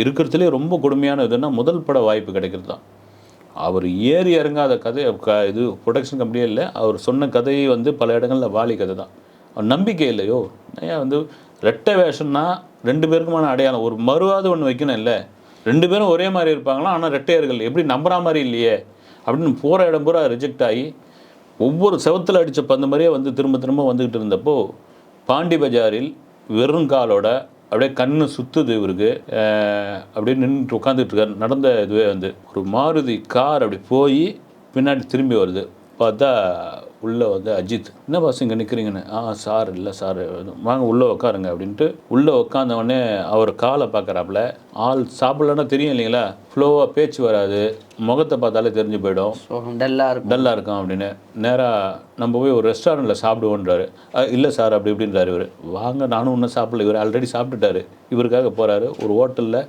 இருக்கிறதுலே ரொம்ப கொடுமையான இதுன்னா முதல் பட வாய்ப்பு கிடைக்கிறது தான். அவர் ஏறி இறங்காத கதை இது ப்ரொடக்ஷன் கம்பெனியே இல்லை. அவர் சொன்ன கதையை வந்து பல இடங்களில் வாலி கதை தான். அவர் நம்பிக்கை இல்லையோ ஏன் வந்து ரெட்டை வேஷம்னா 2 பேருக்குமான அடையாளம் ஒரு மறுவாது ஒன்று வைக்கணும் இல்லை. 2 பேரும் ஒரே மாதிரி இருப்பாங்களா, ஆனால் ரெட்டையர்கள் எப்படி நம்புற மாதிரி இல்லையே அப்படின்னு போகிற இடம் பூரா ரிஜெக்ட் ஆகி ஒவ்வொரு செவத்தில் அடித்த பந்து மாதிரியே வந்து திரும்ப திரும்ப வந்துக்கிட்டு இருந்தப்போ பாண்டி பஜாரில் வெறும் காலோட அப்படியே கண்ணு சுற்றுது இவருக்கு. அப்படியே நின்றுட்டு உட்காந்துட்டு இருக்காரு. நடந்த இதுவே வந்து ஒரு மாருதி கார் அப்படி போய் பின்னாடி திரும்பி வருது. பார்த்தா உள்ளே வந்து அஜித். என்ன பாஸ் இங்கே நிற்கிறீங்கன்னு. சார் இல்லை சார் வாங்க உள்ளே உட்காருங்க அப்படின்ட்டு உள்ளே உட்காந்தவொடனே அவர் காலை பார்க்குறாப்புல. ஆள் சாப்பிட்லன்னா தெரியும் இல்லைங்களா, ஃப்ளோவாக பேச்சு வராது, முகத்தை பார்த்தாலே தெரிஞ்சு போயிடும், டல்லாக இருக்கும் அப்படின்னு. நேராக நம்ம போய் ஒரு ரெஸ்டாரண்ட்டில் சாப்பிடுவோன்றாரு. இல்லை சார் அப்படி இப்படின்றாரு இவர். வாங்க நானும் இன்னும் சாப்பிடல, இவர் ஆல்ரெடி சாப்பிட்டுட்டாரு, இவருக்காக போகிறாரு. ஒரு ஹோட்டலில்